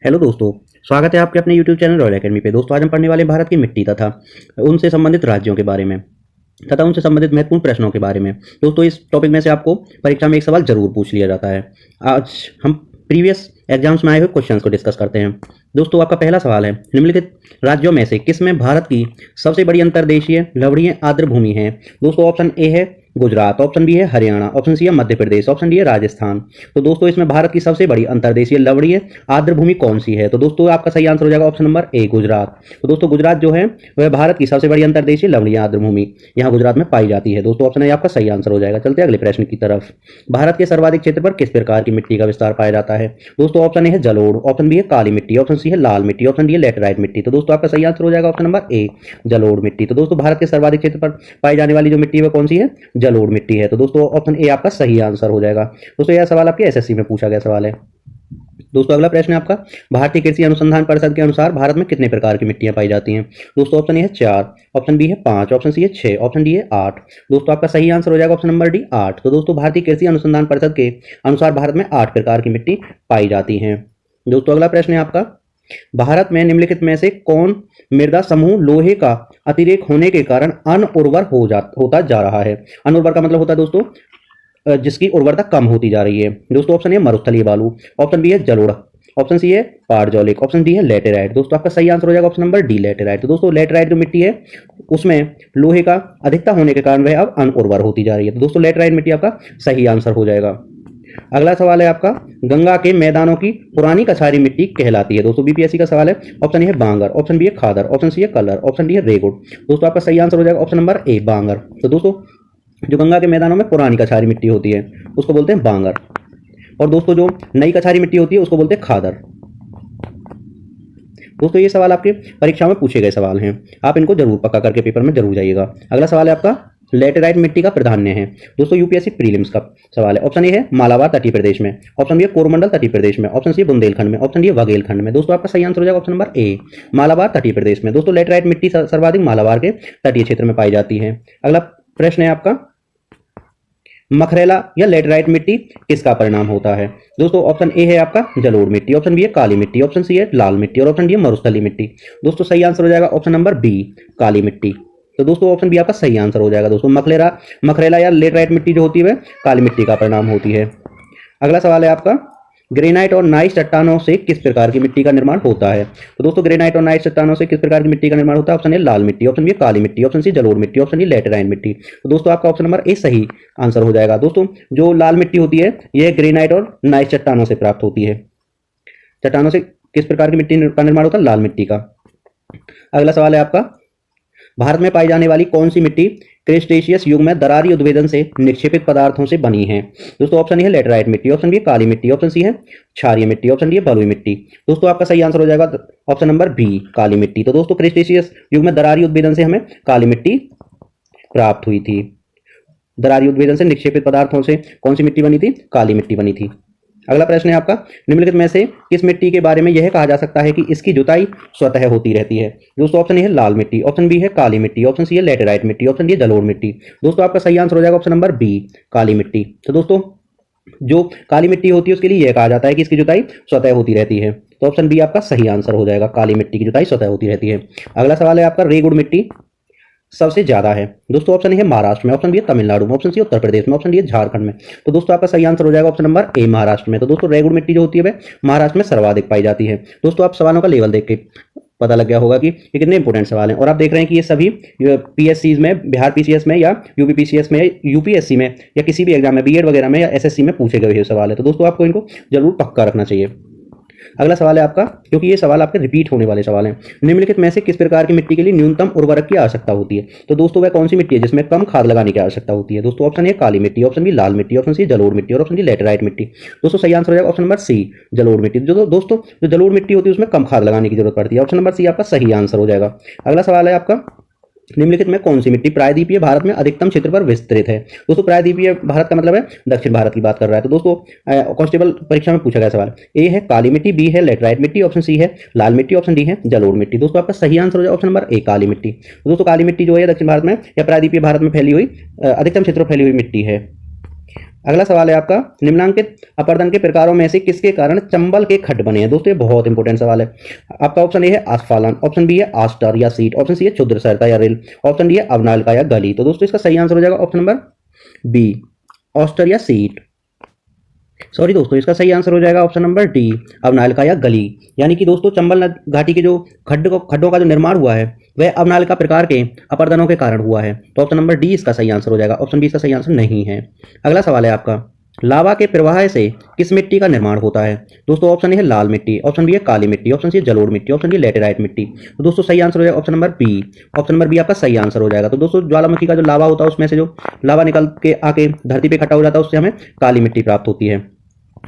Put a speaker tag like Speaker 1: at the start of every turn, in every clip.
Speaker 1: Hello दोस्तों, स्वागत है आपके अपने यूट्यूब चैनल रॉयल एकेडमी पे। दोस्तों आज हम पढ़ने वाले हैं भारत की मिट्टी तथा उनसे संबंधित राज्यों के बारे में तथा उनसे संबंधित महत्वपूर्ण प्रश्नों के बारे में। दोस्तों इस टॉपिक में से आपको परीक्षा में एक सवाल जरूर पूछ लिया जाता है। आज हम प्रीवियस एग्जाम्स में आए हुए क्वेश्चंस को डिस्कस करते हैं। दोस्तों आपका पहला सवाल है, निम्नलिखित राज्यों में से किस में भारत की सबसे बड़ी अंतर्देशीय लवणीय आर्द्र भूमि है? दोस्तों ऑप्शन ए है गुजरात, ऑप्शन बी है हरियाणा, ऑप्शन सी है मध्य प्रदेश, ऑप्शन डी है राजस्थान। तो दोस्तों इसमें भारत की सबसे बड़ी अंतर्देशीय लवणीय आर्द्र भूमि कौन सी है? तो दोस्तों आपका सही आंसर हो जाएगा ऑप्शन नंबर ए गुजरात। तो दोस्तों गुजरात जो है वह भारत की सबसे बड़ी अंतर्देशीय लवणीय आर्द्र भूमि यहाँ गुजरात में पाई जाती है। दोस्तों ऑप्शन ए आपका सही आंसर हो जाएगा। चलते हैं अगले प्रश्न की तरफ। भारत के सर्वाधिक क्षेत्र पर किस प्रकार की मिट्टी का विस्तार पाया जाता है? दोस्तों ऑप्शन ए है जलोढ़, ऑप्शन बी है काली मिट्टी, ऑप्शन सी है लाल मिट्टी, ऑप्शन डी है लेटराइट मिट्टी। तो दोस्तों आपका सही आंसर हो जाएगा ऑप्शन नंबर ए जलोढ़ मिट्टी। तो दोस्तों भारत के सर्वाधिक क्षेत्र पर पाई जाने वाली जो मिट्टी है कौन सी है? जलोढ़ मिट्टी है। तो दोस्तों ऑप्शन ए आपका सही आंसर हो जाएगा। दोस्तों यह सवाल आपके एसएससी में पूछा गया सवाल है। दोस्तों अगला प्रश्न है आपका, भारतीय कृषि अनुसंधान परिषद के अनुसार भारत में कितने प्रकार की मिट्टियां पाई जाती हैं? दोस्तों ऑप्शन ए है 4, ऑप्शन बी है 5, ऑप्शन सी है 6, ऑप्शन डी है 8। दोस्तों आपका सही आंसर हो जाएगा ऑप्शन नंबर डी 8। तो दोस्तों भारतीय कृषि अनुसंधान परिषद के अनुसार भारत में 8 प्रकार की मिट्टी पाई जाती है। दोस्तों अगला प्रश्न है आपका, भारत में निम्नलिखित में से कौन मृदा समूह लोहे का अतिरेक होने के कारण अनउर्वर होता जा रहा है? अनउर्वर का मतलब होता है दोस्तों जिसकी उर्वरता कम होती जा रही है। दोस्तों ऑप्शन ए मरुस्थलीय बालू, ऑप्शन बी है जलोढ़, ऑप्शन सी है पारजौलिक, ऑप्शन डी है लेटेराइट। दोस्तों आपका सही आंसर हो जाएगा ऑप्शन नंबर डी लेटेराइट। तो दोस्तों लेटेराइट जो मिट्टी है उसमें लोहे का अधिकता होने के कारण वह अब अनउर्वर होती जा रही है। तो दोस्तों लेटेराइट मिट्टी आपका सही आंसर हो जाएगा। अगला सवाल है आपका, गंगा के मैदानों की पुरानी कछारी मिट्टी कहलाती है? दोस्तों बीपीएससी का सवाल है। ऑप्शन ए है बांगर, ऑप्शन बी है खादर, ऑप्शन सी है कलर, ऑप्शन डी है रेगुड़। दोस्तों आपका सही आंसर हो जाएगा ऑप्शन नंबर ए बांगर। तो दोस्तों जो गंगा के मैदानों में पुरानी कछारी मिट्टी होती है उसको बोलते हैं बांगर, और दोस्तों जो नई कछारी मिट्टी होती है उसको बोलते हैं खादर। दोस्तों ये सवाल आपके परीक्षा में पूछे गए सवाल हैं, आप इनको जरूर पक्का करके पेपर में जरूर जाइएगा। अगला सवाल है आपका, लेटेराइट मिट्टी का प्राधान्य है? दोस्तों यूपीएससी प्रीलिम्स का सवाल है। ऑप्शन ए है मालाबार तटीय प्रदेश में, ऑप्शन बी है कोरमंडल तटीय प्रदेश में, ऑप्शन सी है बुंदेलखंड में, ऑप्शन डी है बघेलखंड में। दोस्तों आपका सही आंसर हो जाएगा ऑप्शन नंबर ए मालाबार तटीय प्रदेश में। दोस्तों लेटेराइट मिट्टी सर्वाधिक मालाबार के तटीय क्षेत्र में पाई जाती है। अगला प्रश्न है आपका, मखरेला या लेटेराइट मिट्टी किसका परिणाम होता है? दोस्तों ऑप्शन ए है आपका जलोढ़ मिट्टी, ऑप्शन बी है काली मिट्टी, ऑप्शन सी है लाल मिट्टी और ऑप्शन डी है मरुस्थलीय मिट्टी। दोस्तों सही आंसर हो जाएगा ऑप्शन नंबर बी काली मिट्टी। तो दोस्तों ऑप्शन बी आपका सही आंसर हो जाएगा। दोस्तों मखरेला या लेटेराइट मिट्टी जो होती है वह काली मिट्टी का परिणाम होती है। अगला सवाल है आपका, ग्रेनाइट और नाइस चट्टानों से किस प्रकार की मिट्टी का निर्माण होता है? तो दोस्तों ग्रेनाइट और नाइस चट्टानों से किस प्रकार की मिट्टी का निर्माण होता है? ऑप्शन ए लाल मिट्टी, ऑप्शन बी काली मिट्टी, ऑप्शन सी जलोढ़ मिट्टी, ऑप्शन डी लेटेराइट मिट्टी। तो दोस्तों आपका ऑप्शन नंबर ए सही आंसर हो जाएगा। दोस्तों जो लाल मिट्टी होती है यह ग्रेनाइट और नाइस चट्टानों से प्राप्त होती है। चट्टानों से किस प्रकार की मिट्टी का निर्माण होता है? लाल मिट्टी का। अगला सवाल है आपका, भारत में पाई जाने वाली कौन सी मिट्टी क्रेस्टेशियस युग में दरारी उद्भेदन से निक्षेपित पदार्थों से बनी है? दोस्तों ऑप्शन ए है लेटेराइट मिट्टी, ऑप्शन बी काली मिट्टी, ऑप्शन सी है क्षारीय मिट्टी, ऑप्शन डी है बलुई मिट्टी। दोस्तों आपका सही आंसर हो जाएगा ऑप्शन नंबर बी काली मिट्टी। तो दोस्तों क्रेस्टेशियस युग में दरारी उद्भेदन से हमें काली मिट्टी प्राप्त हुई थी। दरारी उद्भेदन से निक्षेपित पदार्थों से कौन सी मिट्टी बनी थी? काली मिट्टी बनी थी। अगला प्रश्न है आपका, निम्नलिखित में से किस मिट्टी के बारे में यह कहा जा सकता है कि इसकी जुताई स्वतः होती रहती है? दोस्तों ऑप्शन ए है लाल मिट्टी, ऑप्शन बी है काली मिट्टी, ऑप्शन सी है लेटेराइट मिट्टी, ऑप्शन डी है जलोढ़ मिट्टी। दोस्तों आपका सही आंसर हो जाएगा ऑप्शन नंबर बी काली मिट्टी। तो दोस्तों जो काली मिट्टी होती है उसके लिए यह कहा जाता है कि इसकी जुताई स्वतः होती रहती है। तो ऑप्शन बी आपका सही आंसर हो जाएगा, काली मिट्टी की जुताई स्वतः होती रहती है। अगला सवाल है आपका, रेगुड़ मिट्टी सबसे ज्यादा है? दोस्तों ऑप्शन ए है महाराष्ट्र में, ऑप्शन बी है तमिलनाडु में, ऑप्शन सी उत्तर प्रदेश में, ऑप्शन डी है झारखंड में। तो दोस्तों आपका सही आंसर हो जाएगा ऑप्शन नंबर ए महाराष्ट्र में। तो दोस्तों रेगुड़ मिट्टी जो होती है वह महाराष्ट्र में सर्वाधिक पाई जाती है। दोस्तों आप सवालों का लेवल देख के पता लग गया होगा कि ये कितने इंपॉर्टेंट सवाल हैं, और आप देख रहे हैं कि ये सभी पीएससीज में, बिहार पीसीएस में या यूपी पीसीएस में, यूपीएससी में या किसी भी एग्जाम में, बीएड वगैरह में या एसएससी में पूछे गए सवाल है। तो दोस्तों आपको इनको जरूर पक्का रखना चाहिए। अगला सवाल है आपका, क्योंकि ये सवाल आपके रिपीट होने वाले सवाल हैं, निम्नलिखित में से किस प्रकार की मिट्टी के लिए न्यूनतम उर्वरक की आवश्यकता होती है? तो दोस्तों वह कौन सी मिट्टी है जिसमें कम खाद लगाने की आवश्यकता होती है? दोस्तों ऑप्शन ए काली मिट्टी, ऑप्शन बी लाल मिट्टी, ऑप्शन सी जलोढ़ मिट्टी और ऑप्शन डी लेटेराइट मिट्टी। दोस्तों सही आंसर हो जाएगा ऑप्शन नंबर सी जलोढ़ मिट्टी। जो दोस्तों जो जलोढ़ मिट्टी होती है उसमें कम खाद लगाने की जरूरत पड़ती है। ऑप्शन नंबर सी आपका सही आंसर हो जाएगा। अगला सवाल है आपका, निम्नलिखित में कौन सी मिट्टी प्रायद्वीपीय भारत में अधिकतम क्षेत्र पर विस्तृत है? दोस्तों प्रायद्वीपीय भारत का मतलब है दक्षिण भारत की बात कर रहा है। तो दोस्तों कांस्टेबल परीक्षा में पूछा गया सवाल, ए है काली मिट्टी, बी है लेटेराइट मिट्टी, ऑप्शन सी है लाल मिट्टी, ऑप्शन डी है जलोढ़ मिट्टी। दोस्तों आपका सही आंसर हो जाएगा ऑप्शन नंबर ए काली मिट्टी। तो दोस्तों काली मिट्टी जो है दक्षिण भारत में या प्रायद्वीपीय भारत में फैली हुई अधिकतम क्षेत्र पर फैली हुई मिट्टी है। अगला सवाल है आपका, निम्नांकित अपरदन के प्रकारों में से किसके कारण चंबल के खड्ड बने हैं। दोस्तों ये बहुत इंपॉर्टेंट सवाल है। आपका ऑप्शन ए है आस्फालन, ऑप्शन बी है आस्टर या सीट, ऑप्शन सी है क्षुद्र सरिता या रेल, ऑप्शन डी है अवनालिका या गली। तो दोस्तों इसका सही आंसर हो जाएगा ऑप्शन नंबर बी, ऑस्टर या सीट। सॉरी दोस्तों, इसका सही आंसर हो जाएगा ऑप्शन नंबर डी, अवनालिका या गली। यानी कि दोस्तों चंबल घाटी के जो खड्डों का जो निर्माण हुआ है वह अवनालिका प्रकार के अपरदनों के कारण हुआ है। तो ऑप्शन नंबर डी इसका सही आंसर हो जाएगा, ऑप्शन बी इसका सही आंसर नहीं है। अगला सवाल है आपका, लावा के प्रवाह से किस मिट्टी का निर्माण होता है। दोस्तों ऑप्शन ए है लाल मिट्टी, ऑप्शन बी है काली मिट्टी, ऑप्शन सी है जलोढ़ मिट्टी, ऑप्शन डी लैटेराइट मिट्टी। तो दोस्तों सही आंसर हो जाएगा option number b, option number b आपका सही आंसर हो जाएगा। तो दोस्तों ज्वालामुखी का जो लावा होता है उसमें से जो लावा निकल के आके धरती पे इकट्ठा हो जाता है उससे हमें काली मिट्टी प्राप्त होती है।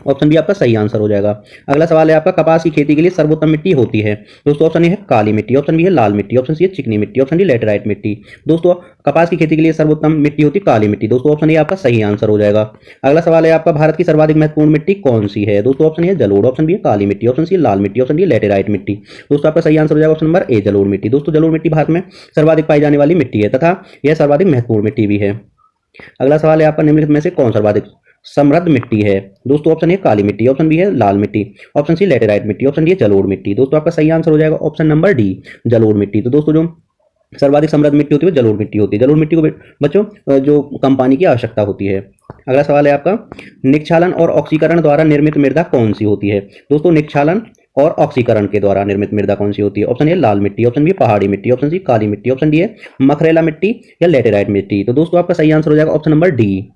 Speaker 1: ऑप्शन बी आपका सही आंसर हो जाएगा। अगला सवाल है आपका, कपास की खेती के लिए सर्वोत्तम मिट्टी होती है। दोस्तों ऑप्शन ए है काली मिट्टी, ऑप्शन बी है लाल मिट्टी, ऑप्शन सी है चिकनी मिट्टी, ऑप्शन डी लैटेराइट मिट्टी। दोस्तों कपास की खेती के लिए सर्वोत्तम मिट्टी होती है काली मिट्टी। दोस्तों ऑप्शन ए आपका सही आंसर हो जाएगा। अगला सवाल है आपका, भारत की सर्वाधिक महत्वपूर्ण मिट्टी कौन सी है। दोस्तों ऑप्शन ए है जलोढ़, ऑप्शन बी है काली मिट्टी, ऑप्शन सी है लाल मिट्टी, ऑप्शन डी है लैटेराइट मिट्टी। दोस्तों आपका सही आंसर हो जाएगा ऑप्शन नंबर ए जलोढ़ मिट्टी। दोस्तों जलोढ़ मिट्टी भारत में सर्वाधिक पाई जाने वाली मिट्टी है तथा यह सर्वाधिक महत्वपूर्ण मिट्टी भी है। अगला सवाल है आपका, निम्नलिखित में से कौन सर्वाधिक समृद्ध मिट्टी है। दोस्तों ऑप्शन ए काली मिट्टी, ऑप्शन बी है लाल मिट्टी, ऑप्शन सी लैटेराइट मिट्टी, ऑप्शन डी है जलोढ़ मिट्टी। दोस्तों आपका सही आंसर हो जाएगा ऑप्शन नंबर डी जलोढ़ मिट्टी। तो दोस्तों जो सर्वाधिक समृद्ध मिट्टी होती है वो जलोढ़ मिट्टी होती है। जलोढ़ मिट्टी को बच्चों जो कम पानी की आवश्यकता होती है। अगला सवाल है आपका, निक्षालन और ऑक्सीकरण द्वारा निर्मित मृदा कौन सी होती है। दोस्तों निक्षालन और ऑक्सीकरण के द्वारा निर्मित मृदा कौन सी होती है। ऑप्शन ए लाल मिट्टी, ऑप्शन बी पहाड़ी मिट्टी, ऑप्शन सी काली मिट्टी, ऑप्शन डी है मखरेला मिट्टी या लैटेराइट मिट्टी। तो दोस्तों आपका सही आंसर हो जाएगा ऑप्शन नंबर डी,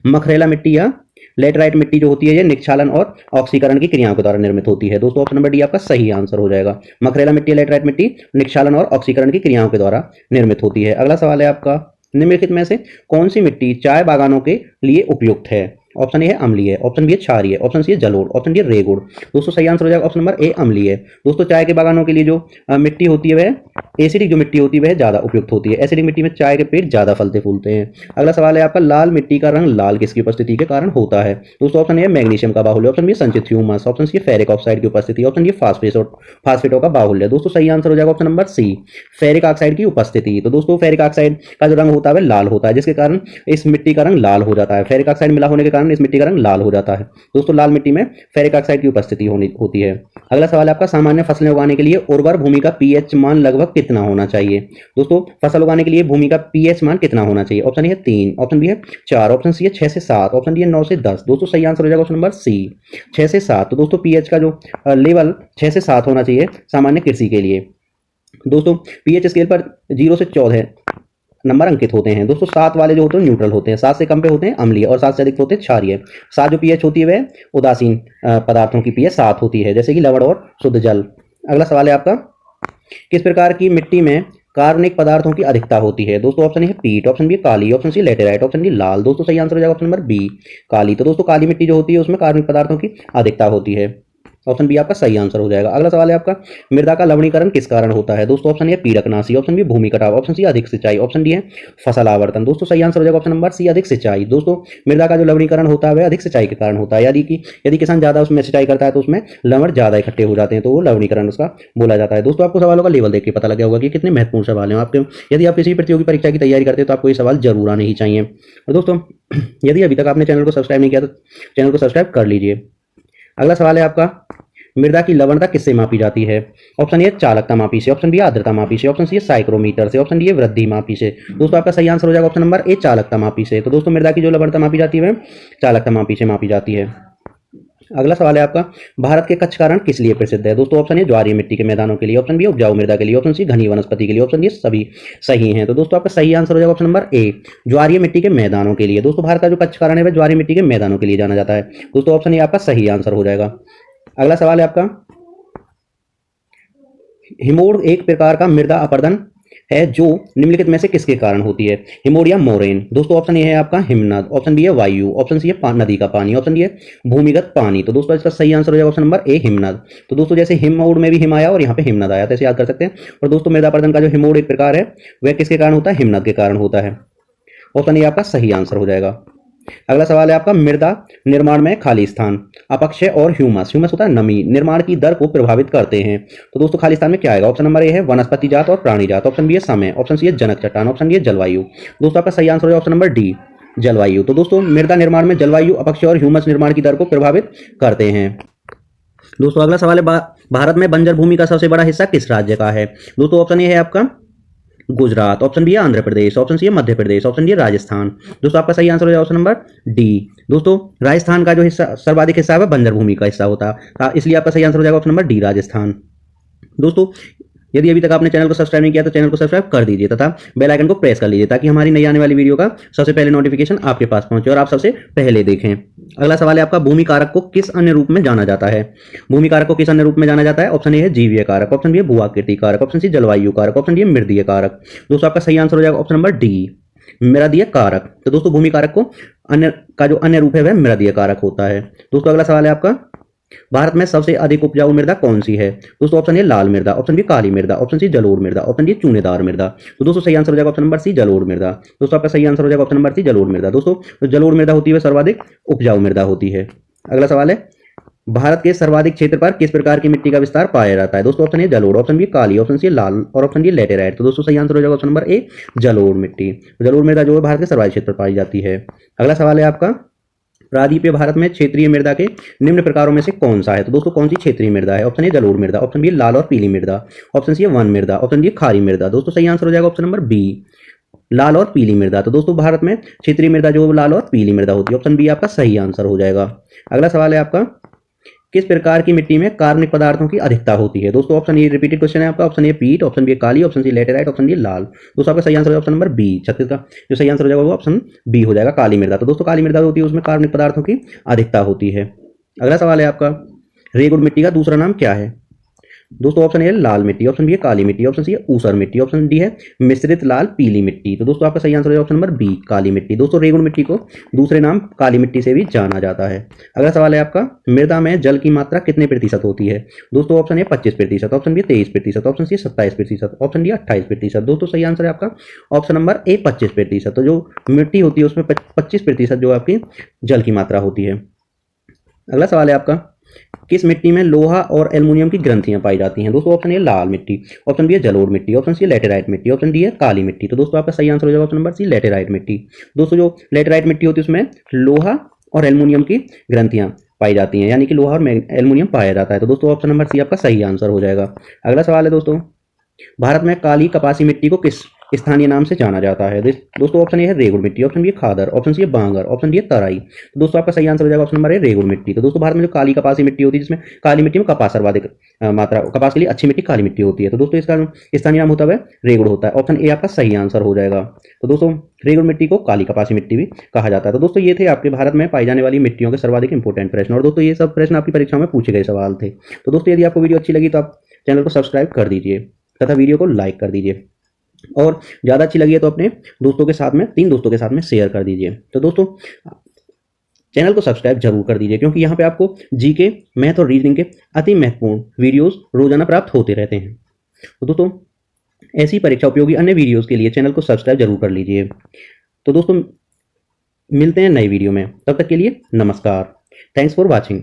Speaker 1: मखरेला मिट्टी या लैटेराइट मिट्टी जो होती है ये निक्षालन और ऑक्सीकरण की क्रियाओं के द्वारा निर्मित होती है। दोस्तों ऑप्शन नंबर डी आपका सही आंसर हो जाएगा। मखरेला मिट्टी, लैटेराइट मिट्टी निक्षालन और ऑक्सीकरण की क्रियाओं के द्वारा निर्मित होती है। अगला सवाल है आपका, निम्नलिखित में से कौन सी मिट्टी चाय बागानों के लिए उपयुक्त है। ऑप्शन ए है अम्लीय, ऑप्शन बी है क्षारीय, ऑप्शन सी है जलोढ़, ऑप्शन डी है रेगुड़। दोस्तों सही आंसर हो जाएगा ऑप्शन नंबर ए अम्लीय। दोस्तों चाय के बागानों के लिए जो मिट्टी होती है वह एसिडिक जो मिट्टी होती है वह ज्यादा उपयुक्त होती है। एसिडिक मिट्टी में चाय के पेड़ ज्यादा फलते फूलते हैं। अगला सवाल है आपका, लाल मिट्टी का रंग लाल किसकी उपस्थिति के कारण होता है। दोस्तों ऑप्शन ए मैग्नीशियम का बाहुल्य, ऑप्शन बी संचित humus, option c ferric oxide की उपस्थिति, ऑप्शन डी फास्फेटों का बाहुल्य। दोस्तों सही आंसर हो जाएगा option number c ferric oxide की उपस्थिति। तो दोस्तों फेरिक ऑक्साइड का जो रंग होता है वह लाल होता है जिसके कारण इस मिट्टी का रंग लाल हो जाता है। फेरिक ऑक्साइड मिला होने के कारण इस मिट्टी का रंग लाल हो जाता है। दोस्तों लाल मिट्टी में फेरिक ऑक्साइड की उपस्थिति होती है। अगला सवाल है आपका, सामान्य फसलें उगाने के लिए उर्वर भूमि का पीएच मान लगभग कितना होना चाहिए। दोस्तों फसल उगाने के लिए भूमि का पीएच मान कितना होना चाहिए। ऑप्शन ए है 3, ऑप्शन बी है 4, ऑप्शन सी है 6 से 7, ऑप्शन डी है 9 से 10। दोस्तों सही आंसर हो जाएगा ऑप्शन नंबर सी 6 से 7। तो दोस्तों पीएच का जो लेवल 6 से 7 होना चाहिए सामान्य कृषि के लिए। दोस्तों पीएच स्केल पर 0 से 14 नंबर अंकित होते हैं। दोस्तों 7 वाले जो होते हैं न्यूट्रल होते हैं, 7 से कम पे होते हैं अम्लीय और 7 से अधिक होते हैं क्षारीय। 7 जो पीएच होती है वह उदासीन पदार्थों की पीएच 7 होती है जैसे कि लवण और शुद्ध जल। अगला सवाल है आपका, किस प्रकार की मिट्टी में कार्बनिक पदार्थों की अधिकता होती है। दोस्तों ऑप्शन ए है पीट, ऑप्शन बी काली, option C laterite, option D लाल। दोस्तों सही आंसर हो जाएगा ऑप्शन नंबर बी काली। तो दोस्तों काली मिट्टी जो होती है उसमें कार्बनिक पदार्थों की अधिकता होती है। ऑप्शन बी आपका सही आंसर हो जाएगा। अगला सवाल है आपका, मृदा का लवणीकरण किस कारण होता है। दोस्तों ऑप्शन ए पीड़कनाशी, ऑप्शन बी भूमि कटाव, ऑप्शन सी अधिक सिंचाई, ऑप्शन डी है फसल आवर्तन। दोस्तों सही आंसर हो जाएगा ऑप्शन नंबर सी अधिक सिंचाई। दोस्तों मृदा का जो लवणीकरण होता है वह अधिक सिंचाई के कारण होता है। यदि किसान ज्यादा उसमें सिंचाई करता है तो उसमें लवण ज्यादा इकट्ठे हो जाते हैं, तो वो लवणीकरण उसका बोला जाता है। दोस्तों आपको सवालों का लेवल देख के पता लग गया होगा कि कितने महत्वपूर्ण सवाल हैं आपके। यदि आप किसी प्रतियोगी परीक्षा की तैयारी करते हैं तो आपको ये सवाल जरूर आने ही चाहिए। और दोस्तों यदि अभी तक आपने चैनल को सब्सक्राइब नहीं किया तो चैनल को सब्सक्राइब कर लीजिए। अगला सवाल है आपका, मृदा की लवणता किससे मापी जाती है। ऑप्शन ए चालकता मापी से, ऑप्शन बी आर्द्रता मापी से, ऑप्शन सी साइक्रोमीटर से, ऑप्शन डी वृद्धि मापी से। दोस्तों आपका सही आंसर हो जाएगा ऑप्शन नंबर ए चालकता मापी से। तो दोस्तों मृदा की जो लवणता मापी जाती है वह चालकता मापी से मापी जाती है। अगला सवाल है आपका, भारत के कच्छ का रण किस लिए प्रसिद्ध है। दोस्तों ऑप्शन ए ज्वारीय मिट्टी के मैदानों के लिए, ऑप्शन बी उपजाऊ मृदा के लिए, ऑप्शन सी घनी वनस्पति के लिए, ऑप्शन डी सभी सही हैं। तो दोस्तों आपका सही आंसर हो जाएगा ऑप्शन नंबर ए ज्वारीय मिट्टी के मैदानों के लिए। दोस्तों भारत का जो कच्छ का रण है वह ज्वारीय मिट्टी के मैदानों के लिए जाना जाता है। दोस्तों ऑप्शन ए आपका सही आंसर हो जाएगा। अगला सवाल है आपका, हिमोड़ एक प्रकार का मृदा अपरदन है जो निम्नलिखित में से किसके कारण होती है। हिमोड़ या मोरेन। दोस्तों ऑप्शन ए है आपका हिमनद, ऑप्शन बी है वायु, ऑप्शन सी है नदी का पानी, ऑप्शन डी है भूमिगत पानी। तो दोस्तों इसका सही आंसर हो जाएगा ऑप्शन नंबर ए हिमनद। तो दोस्तों जैसे हिमोड़ में भी हिम आया और यहाँ पे हिमनद आया तो ऐसे याद कर सकते हैं। और दोस्तों मृदा अपरदन का जो हिमोड़ एक प्रकार है वह किसके कारण होता है, हिमनद के कारण होता है। ऑप्शन ए आपका सही आंसर हो जाएगा। अगला सवाल है आपका, मृदा निर्माण में खाली स्थान, अपक्षय और ह्यूमस होता है नमी, निर्माण की दर को प्रभावित करते हैं। तो दोस्तों खाली स्थान में क्या आएगा। ऑप्शन नंबर ए है वनस्पति जात और प्राणी जात, ऑप्शन बी है समय, ऑप्शन सी है जनक चट्टान, ऑप्शन डी है जलवायु। दोस्तों आपका सही आंसर है ऑप्शन नंबर डी जलवायु। तो दोस्तों मृदा निर्माण में जलवायु, अपक्ष और ह्यूमस निर्माण की दर को प्रभावित करते हैं। दोस्तों अगला सवाल है, भारत में बंजर भूमि का सबसे बड़ा हिस्सा किस राज्य का है? दोस्तों ऑप्शन ए है आपका गुजरात, ऑप्शन बी है आंध्र प्रदेश, ऑप्शन सी है मध्य प्रदेश, ऑप्शन डी है राजस्थान। दोस्तों आपका सही आंसर हो जाएगा ऑप्शन नंबर डी। दोस्तों राजस्थान का जो हिस्सा सर्वाधिक हिस्सा है बंजर भूमि का हिस्सा होता है, इसलिए आपका सही आंसर हो जाएगा ऑप्शन नंबर डी राजस्थान। दोस्तों यदि अभी तक आपने चैनल को सब्सक्राइब नहीं किया तो चैनल को सब्सक्राइब कर दीजिए तथा बेल आइकन को प्रेस कर लीजिए ताकि हमारी नई आने वाली वीडियो का सबसे पहले नोटिफिकेशन आपके पास पहुंचे और आप सबसे पहले देखें। अगला सवाल है आपका, भूमि कारक को किस अन्य रूप में जाना जाता है? भूमि कारक को किस अन्य रूप में जाना जाता है? ऑप्शन ए है जीवीय कारक, ऑप्शन बी है भूआकृति कारक, ऑप्शन सी जलवायु कारक, ऑप्शन डी है मृदीय कारक। दोस्तों आपका सही आंसर हो जाएगा ऑप्शन नंबर डी मृदीय कारक। तो दोस्तों भूमि कारक को अन्य का जो अन्य रूप है वह मृदीय कारक होता है। दोस्तों अगला सवाल है आपका, भारत में सबसे अधिक उपजाऊ मृदा कौन सी है? दोस्तों ऑप्शन ए लाल मृदा, ऑप्शन बी काली मृदा, ऑप्शन सी जलोढ़ मृदा, ऑप्शन डी चूनेदार मृदा। तो दोस्तों सही आंसर हो जाएगा ऑप्शन नंबर सी जलोढ़ मृदा। दोस्तों आपका सही आंसर हो जाएगा ऑप्शन नंबर सी जलोढ़ मृदा। दोस्तों जो जलोढ़ मृदा होती है वह सर्वाधिक उपजाऊ मृदा होती है। अगला सवाल है, भारत के सर्वाधिक क्षेत्र पर किस प्रकार की मिट्टी का विस्तार पाया जाता है? दोस्तों ऑप्शन ए जलोढ़, ऑप्शन बी काली, ऑप्शन सी लाल और ऑप्शन डी लेटेराइट। तो दोस्तों सही आंसर हो जाएगा ऑप्शन नंबर ए जलोढ़ मिट्टी। जलोढ़ मृदा जो है भारत के सर्वाधिक क्षेत्र पर पाई जाती है। अगला सवाल है आपका, प्रायद्वीपीय भारत में क्षेत्रीय मृदा के निम्न प्रकारों में से कौन सा है? तो दोस्तों कौन सी क्षेत्रीय मृदा है? ऑप्शन ए जलोढ़ मृदा, ऑप्शन बी लाल और पीली मृदा, ऑप्शन सी है वन मृदा, ऑप्शन डी खारी मृदा। दोस्तों सही आंसर हो जाएगा ऑप्शन नंबर बी लाल और पीली मृदा। तो दोस्तों भारत में क्षेत्रीय मृदा जो लाल और पीली मृदा होती है, ऑप्शन बी आपका सही आंसर हो जाएगा। अगला सवाल है आपका, किस प्रकार की मिट्टी में कार्बनिक पदार्थों की अधिकता होती है? दोस्तों ऑप्शन ए रिपीटेड क्वेश्चन है आपका, option A peat, option B काली, option C laterite, option D लाल। दोस्तों आपका सही आंसर है ऑप्शन नंबर बी छत्तीस का जो सही आंसर हो जाएगा वो ऑप्शन बी हो जाएगा काली मृदा। तो दोस्तों काली मृदा होती है उसमें कार्बनिक पदार्थों की अधिकता होती है। अगला सवाल है आपका, रेगुड़ मिट्टी का दूसरा नाम क्या है? दोस्तों ऑप्शन ए लाल मिट्टी, ऑप्शन बी है काली मिट्टी, ऑप्शन सी है ऊसर मिट्टी, ऑप्शन डी है मिश्रित लाल पीली मिट्टी। तो दोस्तों आपका सही आंसर है ऑप्शन नंबर बी काली मिट्टी। दोस्तों रेगुड़ मिट्टी को दूसरे नाम काली मिट्टी से भी जाना जाता है। अगला सवाल है आपका, मृदा में जल की मात्रा कितने प्रतिशत होती है? दोस्तों option a 25%, option b 23%, option c 27%, option d 28%। दोस्तों सही आंसर है आपका ऑप्शन नंबर ए 25%। तो जो मिट्टी होती है उसमें 25% जो आपकी जल की मात्रा होती है। अगला सवाल है आपका, किस मिट्टी में लोहा और एल्युमिनियम की ग्रंथियां पाई जाती हैं? दोस्तों ऑप्शन ए लाल मिट्टी, ऑप्शन बी है जलोढ़ मिट्टी, ऑप्शन सी लेटेराइट मिट्टी, ऑप्शन डी है काली मिट्टी। तो दोस्तों आपका सही आंसर हो जाएगा ऑप्शन नंबर सी लेटेराइट मिट्टी। दोस्तों जो लेटेराइट मिट्टी होती है उसमें लोहा और एल्युमिनियम की ग्रंथियां पाई जाती हैं, यानी कि लोहा और एल्युमिनियम पाया जाता है। तो दोस्तों ऑप्शन नंबर सी आपका सही आंसर हो जाएगा। अगला सवाल है दोस्तों, भारत में काली कपासी मिट्टी को किस स्थानीय नाम से जाना जाता है? दोस्तों ऑप्शन ए है रेगुड़ मिट्टी, ऑप्शन बी है खादर, ऑप्शन सी है बांगर, ऑप्शन डी है तराई। तो दोस्तों आपका सही आंसर हो जाएगा ऑप्शन नंबर ए रेगुड़ मिट्टी। तो दोस्तों भारत में जो काली कपासी मिट्टी होती है जिसमें काली मिट्टी में कपास सर्वाधिक मात्रा, कपास के लिए अच्छी मिट्टी काली मिट्टी होती है। तो दोस्तों इसका स्थानीय नाम होता है रेगुड़ होता है। ऑप्शन ए आपका सही आंसर हो जाएगा। तो दोस्तों रेगुड़ मिट्टी को काली कपासी मिट्टी भी कहा जाता है। तो दोस्तों ये थे आपके भारत में पाई जाने वाली मिट्टियों के सर्वाधिक इंपोर्टेंट प्रश्न, और दोस्तों ये सब प्रश्न आपकी परीक्षा में पूछे गए सवाल थे। तो दोस्तों यदि आपको वीडियो अच्छी लगी तो आप चैनल को सब्सक्राइब कर दीजिए तथा वीडियो को लाइक कर दीजिए, और ज़्यादा अच्छी लगी है तो अपने दोस्तों के साथ में 3 दोस्तों के साथ में शेयर कर दीजिए। तो दोस्तों चैनल को सब्सक्राइब जरूर कर दीजिए क्योंकि यहाँ पे आपको जीके, मैथ और रीजनिंग के अति महत्वपूर्ण वीडियोस रोजाना प्राप्त होते रहते हैं। तो दोस्तों ऐसी परीक्षा उपयोगी अन्य वीडियोस के लिए चैनल को सब्सक्राइब जरूर कर लीजिए। तो दोस्तों मिलते हैं नई वीडियो में, तब तक के लिए नमस्कार। Thanks for watching.